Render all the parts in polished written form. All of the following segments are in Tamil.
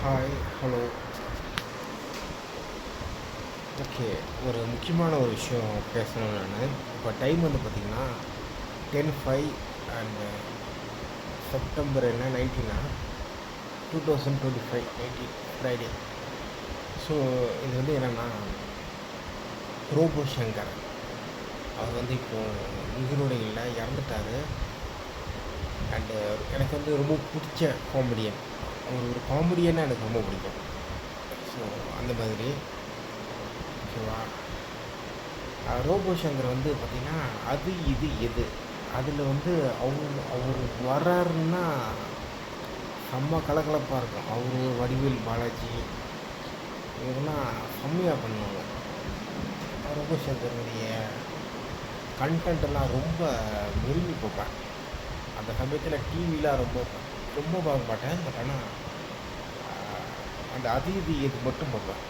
Hi, hello. ஓகே. ஒரு முக்கியமான ஒரு விஷயம் பேசணும் நான். இப்போ டைம் வந்து பார்த்தீங்கன்னா 10:05 அண்ட் செப்டம்பர் என்ன 19 2025 19 ஃப்ரைடே. ஸோ இது வந்து என்னென்னா ரோபோ சங்கர் அவர் வந்து இப்போது உயிரோடு இல்லை, இறந்துட்டார். அண்டு எனக்கு வந்து ரொம்ப பிடிச்ச காமெடியன். அவர் ஒரு காமெடியனாக எனக்கு ரொம்ப பிடிக்கும். ஸோ அந்த மாதிரி ஓகேவா. ரோபோ சங்கர் வந்து பார்த்திங்கன்னா அது இது எது அதில் வந்து அவர் வர்றாருன்னா செம்ம கலகலப்பாக இருக்கும். அவர் வடிவேல் பாலாஜி இவங்கெல்லாம் செம்மையாக பண்ணுவாங்க. ரோபோ சங்கருடைய கண்டென்ட்டெல்லாம் ரொம்ப விரும்பி பார்ப்பேன். அந்த சமயத்தில் டிவிலாம் ரொம்ப ரொம்ப பார்க்க மாட்டேன். பட் ஆனால் அந்த அது இது எது மட்டும் பார்ப்பேன்.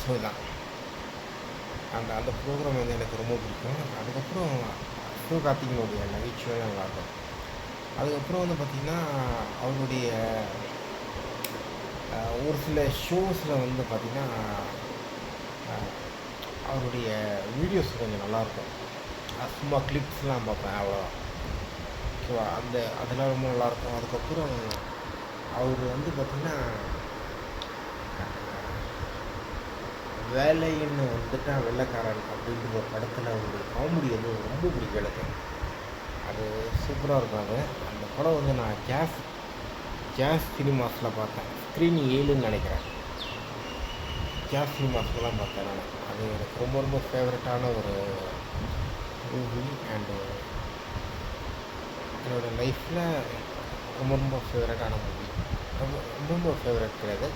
ஸோ இதான் அந்த அந்த ப்ரோக்ராம் வந்து எனக்கு ரொம்ப பிடிக்கும். அதுக்கப்புறம் சிவகார்த்திகனுடைய நகைச்சுவை நல்லாயிருக்கும். அதுக்கப்புறம் வந்து பார்த்திங்கன்னா அவருடைய ஒரு சில ஷோஸில் வந்து பார்த்திங்கன்னா அவருடைய வீடியோஸ் கொஞ்சம் நல்லாயிருக்கும். சும்மா கிளிப்ஸ்லாம் பார்ப்பேன் அவ்வளோ. ஓகேவா. அதெல்லாம் ரொம்ப நல்லாயிருக்கும். அதுக்கப்புறம் அவர் வந்து பார்த்திங்கன்னா வேலைன்னு வந்துட்டால் வெள்ளைக்காரன் அப்படின்ற ஒரு படத்தில் அவருடைய காமெடி வந்து ரொம்ப பிடிக்கும் எனக்கு. அது சூப்பராக இருக்கும். அந்த படம் வந்து நான் ஜாஸ் சினிமாஸில் பார்த்தேன். ஸ்க்ரீன் 7ன்னு நினைக்கிறேன். ஜாஸ் சினிமாஸில் தான் பார்த்தேன் நான். அது எனக்கு ரொம்ப ரொம்ப ஃபேவரட்டான ஒரு மூவி. அண்டு என்னோடய லைஃப்பில் ரொம்ப ரொம்ப ஃபேவரட்டான மூவி. ரொம்ப ரொம்ப ஃபேவரட் கிடையாது.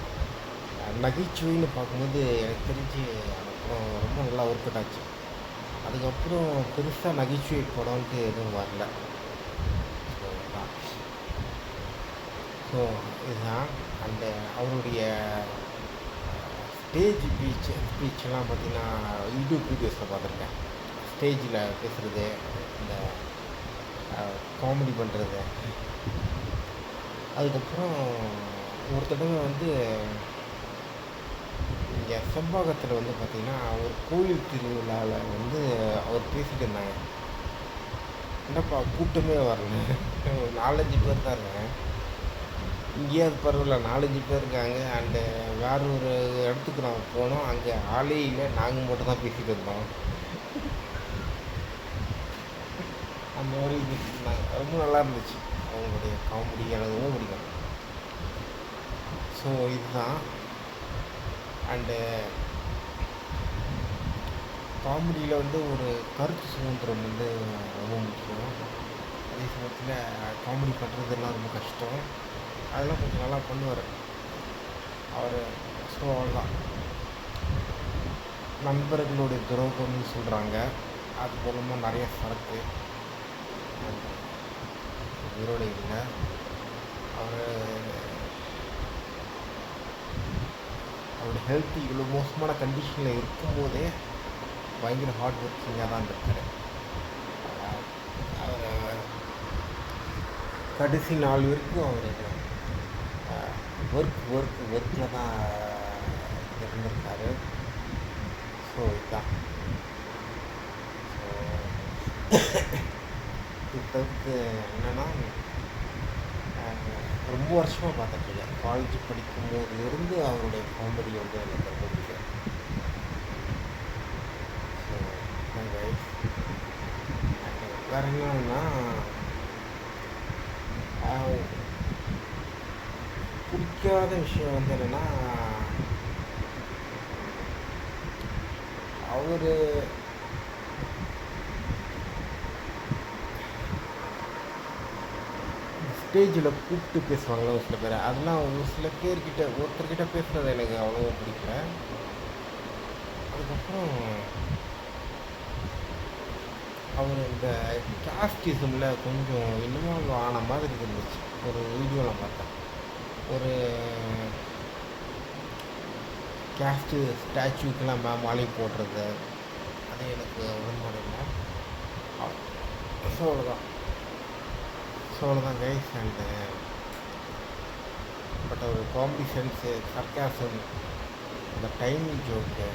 நகைச்சுவைன்னு பார்க்கும்போது எனக்கு தெரிஞ்சு அந்த படம் ரொம்ப நல்லா ஒர்க் அவுட் ஆச்சு. அதுக்கப்புறம் பெருசாக நகைச்சுவை படம்ன்ட்டு எதுவும் வரல. ஸோ இதுதான். அந்த அவருடைய ஸ்பீச்செல்லாம் பார்த்திங்கன்னா யூடியூப் வீடியோஸில் பார்த்துருக்கேன். ஸ்டேஜில் பேசுகிறது, இந்த காமெடி பண்ணுறது. அதுக்கப்புறம் ஒரு தடவை வந்து இங்கே செம்பாக்கத்தில் வந்து பார்த்திங்கன்னா ஒரு கோயில் திருவிழாவில் வந்து அவர் பேசிகிட்டு இருந்தாங்க. என்னப்பா கூட்டமே வரல, ஒரு 4-5 பேர் தான் இருக்காங்க. இங்கேயாவது பரவாயில்ல, 4-5 பேர் இருக்காங்க. அண்டு வேற ஒரு இடத்துக்கு நாங்கள் போனோம், அங்கே ஆளே இல்லை, நாங்கள் மட்டும் தான் பேசிகிட்டு இருந்தோம். அந்த மாதிரி ரொம்ப நல்லா இருந்துச்சு. அவங்களுடைய காமெடி எனக்கு ரொம்ப பிடிக்கும். ஸோ இதுதான். அண்டு காமெடியில் வந்து ஒரு கருத்து சுதந்திரம் வந்து ரொம்ப முக்கியம். அதே சமயத்தில் காமெடி பண்ணுறதுலாம் ரொம்ப கஷ்டம். அதெல்லாம் கொஞ்சம் நல்லா பண்ணுவார் அவர். ஸோ அவ்வளோதான். நண்பர்களுடைய துரோகம்னு சொல்கிறாங்க. அது மூலமாக நிறைய சரக்கு உயிரோடு இல்லை. அவரோட ஹெல்த் இவ்வளோ மோசமான கண்டிஷனில் இருக்கும்போதே பயங்கர ஹார்ட் ஒர்க்கிங்காக தான் இருக்கார். அவர் கடைசி நாள் வரைக்கும் அவர் ஒர்க்கில் தான் இருந்திருக்காரு. ஸோ இதுதான். இப்போ என்னென்னா ரொம்ப வருஷமாக பார்த்துட்ருக்கேன். காலேஜ் படிக்கும்போதுலேருந்து அவருடைய காமெடி வந்து எனக்கு ரொம்ப பிடிக்கும். ஸோ வேறு என்னன்னா பிடிக்காத விஷயம் வந்து என்னென்னா அவர் ஸ்டேஜில் கூப்பிட்டு பேசுவாங்களோ ஒரு சில பேர். அதெல்லாம் ஒரு சில பேர்கிட்ட ஒருத்தர்கிட்ட பேசுகிறது எனக்கு அவ்வளோவா பிடிக்கல. அதுக்கப்புறம் அவர் இந்த காஸ்டிசமில் கொஞ்சம் இன்வால்வ் ஆன மாதிரி இருந்துச்சு. ஒரு வீடியோவில் பார்த்தேன். ஒரு கேஸ்ட்டு ஸ்டாச்சுக்கெலாம் மாலை போடுறது, அது எனக்கு உடன்பாடு இல்லை. ஸோ அவ்வளோதான் கைஸ். அண்டு பட் ஒரு காமெடி சென்ஸு, சர்க்காசம், அந்த டைமிங் ஜோக்கு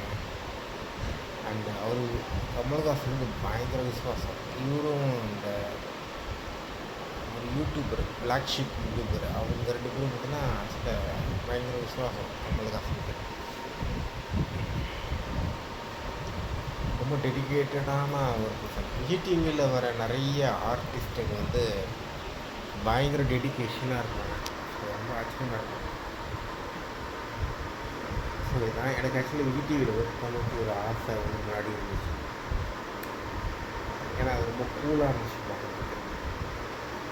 அண்ட் அவர் கமல்ஹாசன் வந்து பயங்கர விசுவாசம். இவரும் இந்த ஒரு யூடியூபர், பிளாக் ஷீப் யூடியூபர், அவங்க 2 பேரும் பார்த்தீங்கன்னா பயங்கர விசுவாசம் கமல்ஹாசனுக்கு. ரொம்ப டெடிகேட்டடான ஒரு பர்சன். விஜய் டிவியில் வர நிறைய ஆர்டிஸ்ட்டுங்க வந்து பயங்கர டெடிகேஷனாக இருப்பாங்க. ஸோ ரொம்ப ஆச்சரியமாக இருக்கும். ஸோ இதான் எனக்கு ஆக்சுவலி விஜய் டிவியில் ஒர்க் பண்ணணும்னு ஒரு ஆசை வந்து முன்னாடி இருந்துச்சு. ஏன்னா அது ரொம்ப கூலாக இருந்துச்சு பார்க்குறதுக்கு.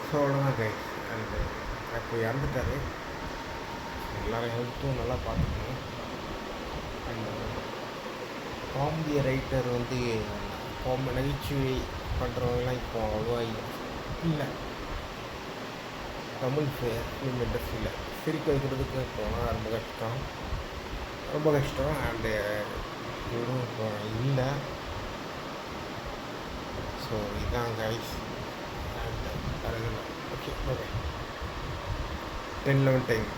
ஸோ அவ்வளோதான் கைஸ். அண்டு இப்போ இறந்துட்டாரு. எல்லோரும் ஹெல்த்தும் நல்லா பார்த்துக்கணும். அண்ட் காமெடி ரைட்டர் வந்து நகைச்சுவை பண்ணுறவங்கலாம் இப்போ அவ்வளோவா இல்லை தமிழ் ஃபிலிம் இண்டஸ்ட்ரியில். சிரிக்க வைக்கிறதுக்கு போனால் ரொம்ப கஷ்டம். அண்டு இவரும் இப்போ இல்லை. ஸோ இதுதான் கைஸ். And okay 10-11 time